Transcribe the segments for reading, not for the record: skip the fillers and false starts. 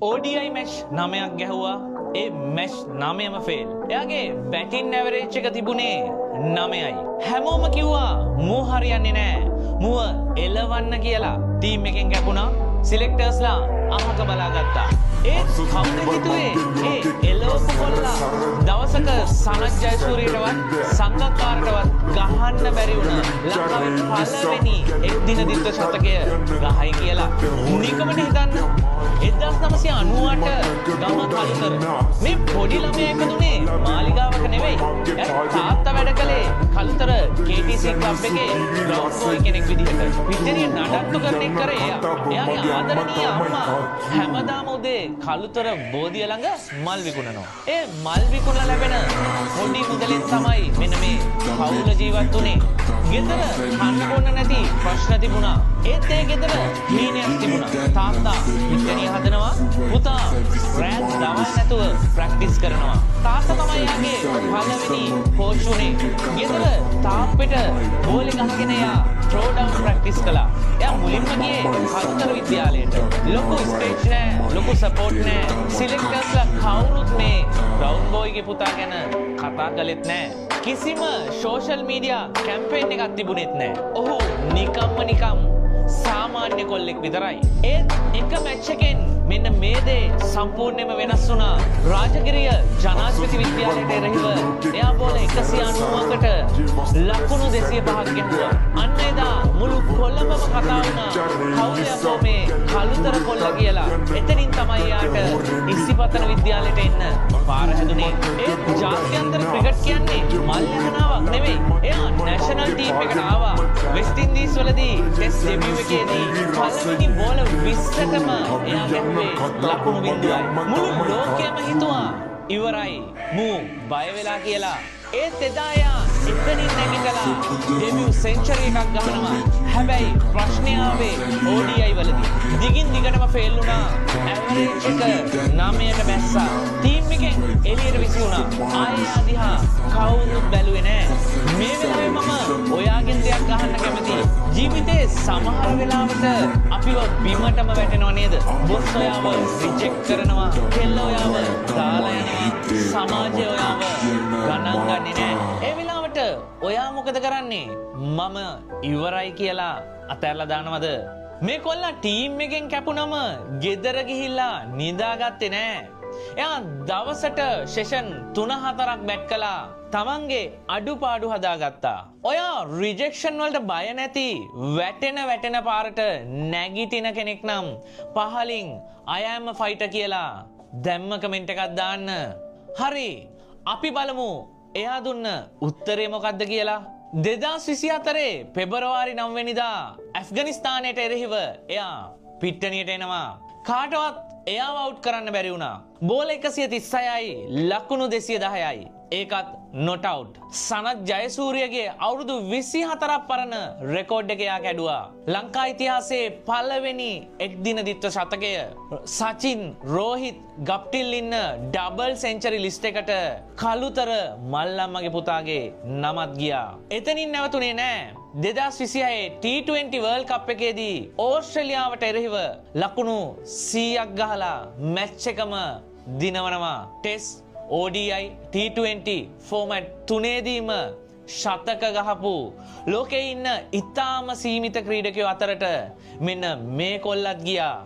ODI match 9ක් ගැහුවා. ඒ match 9ම fail. එයාගේ batting average එක තිබුණේ 9යි. හැමෝම කිව්වා මූ හරියන්නේ නැහැ. මූව එලවන්න කියලා ටීම් එකෙන් ගැපුණා. සිලෙක්ටර්ස්ලා අහක බලාගත්තා. ඒ කවුද හිතුවේ ඒ එලවපු කොල්ලා දවසක සනත් ජයසූරියටවත් සංගක්කාරටවත් ගහන්න බැරි වුණා. ලංකාවේ පළවෙනි එක් දින දිත්ත ශතකය ගහයි කියලා. නිකමට හිතන්න 1998 ගම කලුතර මේ පොඩි ළමයා එකදුනේ මාලිගාවක නෙවෙයි. තාත්තා වැඩ කළේ කලුතර KTC ක්ලබ් එකේ ග්‍රවුන්ඩ් බෝයි කෙනෙක් විදිහට. පිටිරිය නඩත්තු කරන එක කරේ එයා. එයාගේ ආදරණීය අම්මා හැමදාම උදේ කලුතර බෝධිය ළඟ මල් විකුණනවා. ඒ මල් විකුණලා ලැබෙන පොඩි මුදලෙන් තමයි මෙන්න මේ පවුල ජීවත් වුනේ. ගෙදර කන්න බොන්න නැති ප්‍රශ්න තිබුණා. ඒත් ඒ ගෙදර හීනයක් තිබුණා. තාත්තා පිටිරිය හදනවා, පුතා රැත් දවල් නැතුව ප්‍රැක්ටිස් කරනවා. තාත්තා තමයි යාගේ පළවෙනි කෝච් උනේ. ගෙදර තාප්පෙට බෝලේ ගහගෙන යා ත්‍රෝ ඩවුන් ප්‍රැක්ටිස් කළා. එයා මුලින්ම ගියේ කලුතර විද්‍යාලයට. ලොකු ස්ටේජ් නෑ, ලොකු සපෝට් නෑ. සිලෙක්ටර්ස්ලා කවුරුත් මේ ග්‍රවුන්ඩ් බෝයිගේ පුතා ගැන කතා කළෙත් නෑ. කිසිම සෝෂල් මීඩියා කැම්පේන් එකක් තිබුණෙත් නෑ. ඔහු නිකම් සාමාන්‍ය කොල්ලෙක් විතරයි. ඒත් එක මැච් එකෙන් මෙන්න මේ දේ සම්පූර්ණයෙන්ම වෙනස් වුණා. රාජගිරිය ජනාධිපති විද්‍යාලයට එරෙහිව එයා බෝල 190කට ලකුණු 205ක් ගැහුවා. අන්න එදා මුළු කොළඹම කතා වුණා. කවුද යකෝ මේ කලුතර කොල්ල කියලා. එතනින් තමයි යාට ඉසිපතන විද්‍යාලයට එන්න පාර හැදුනේ. ඒ ජාත්‍යන්තර ක්‍රිකට් කියන්නේ මල් යහනාවක් නෙවෙයි. එයා නැෂනල් ටීම් එකට ආවා. වෙස්ට් ඉන්දීස් වලදී ටෙස්ට් ඩෙබියු එකේදී පළවෙනි බෝල 20කම එයා ගැහුවේ ලකුණු බිඳුවයි. මුළු ලෝකයම හිතුවා ඉවරයි මූ බය වෙලා කියලා. ඒත් එදා එයා එතනින් නැගිටලා ඩෙබියු සෙන්චරි එකක් ගහනවා. හැබැයි ප්‍රශ්නේ ආවේ ODI වලදී. දිගින් දිගටම ෆේල් වුණා. ඇවරේජ් එක 9ට බැස්සා. ටීම් එකෙන් එළියට විසි වුණා. ආයෙ දිහා කවුරුත් බැලුවේ නෑ. මේ වෙලාවේ මම ඔයාගෙන් දෙයක් අහන්න කැමතියි. ජීවිතේ සමහර වෙලාවට අපිව බිමටම වැටෙනව නේද? බොස් ඔයාව රිජෙක්ට් කරනවා. කෙල්ල ඔයාව දාලා යනවා. සමාජය ඔයාව ගණන් ගන්නේ නෑ. ඒ වෙලාවට ඔයා මොකද කරන්නේ? මම ඉවරයි කියලා අතහැරලා දානවද? මේ කොල්ලා ටීම් එකෙන් කැපුණම ගෙදර ගිහිල්ලා නිදාගත්තේ නෑ. එයා දවසට සෙෂන් 3-4ක් බැට් කළා. තමන්ගේ අඩුපාඩු හදාගත්තා. ඔයා රිජෙක්ෂන් වලට බය නැති වැටෙන පාරට නැගිටින කෙනෙක් නම් පහලින් I am a fighter කියලා දැම්ම කමෙන්ට් එකක් දාන්න. හරි, අපි බලමු එයා දුන්න උත්තරේ මොකක්ද කියලා. 2024 පෙබරවාරි 9 වෙනිදා ඇෆ්ගනිස්තානයට එරෙහිව එයා පිට්ටනියට එනවා. කාටවත් එයාව අවුට් කරන්න බැරි වුණා. බෝල 136යි, ලකුණු 210යි. ඒකත් not out. සනත් ජයසූරියගේ අවුරුදු 24ක් පරණ රෙකෝඩ් එක එයා කැඩුවා. ලංකා ඉතිහාසයේ පළවෙනි එක් දින දිත්ත ශතකය සචින්, රෝහිත්, ගප්ටිල් ඉන්න ඩබල් සෙන්චරි ලිස්ට් එකට කලුතර මල්ලම්මගේ පුතාගේ නමත් ගියා. එතනින් නැවතුනේ නෑ. 2026 T20 World Cup එකේදී ඕස්ට්‍රේලියාවට එරෙහිව ලකුණු 100ක් ගහලා මැච් එකම දිනවනවා. ටෙස්ට්, ODI, T20 ෆෝමැට් තුනේදීම ශතක ගහපු ලෝකේ ඉන්න ඉතාම සීමිත ක්‍රීඩකයෝ අතරට මෙන්න මේ කොල්ලත් ගියා.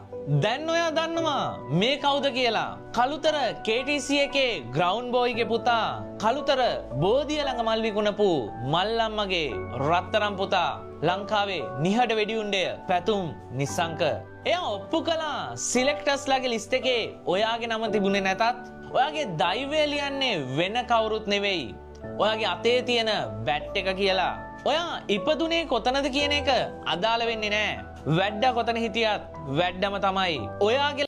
දැන් ඔයා දන්නවා මේ කවුද කියලා? කලුතර KTC එකේ ග්‍රවුන්ඩ් බෝයිගේ පුතා, කලුතර බෝධිය ළඟ මල් විකුණපු මල්ලම්මගේ රත්තරන් පුතා, ලංකාවේ නිහඬ වෙඩිඋණ්ඩය පැතුම් නිසංක. එයා ඔප්පු කළා සිලෙක්ටර්ස්ලාගේ ලිස්ට් එකේ ඔයාගේ නම තිබුණේ නැතත් ඔයාගේ දෛවය ලියන්නේ වෙන කවුරුත් නෙවෙයි, ඔයාගේ අතේ තියෙන බැට් එක කියලා. ඔයා ඉපදුනේ කොතනද කියන එක අදාළ වෙන්නේ නැහැ. වැඩ කොතන හිටියත් වැඩම තමයි. ඔයාගේ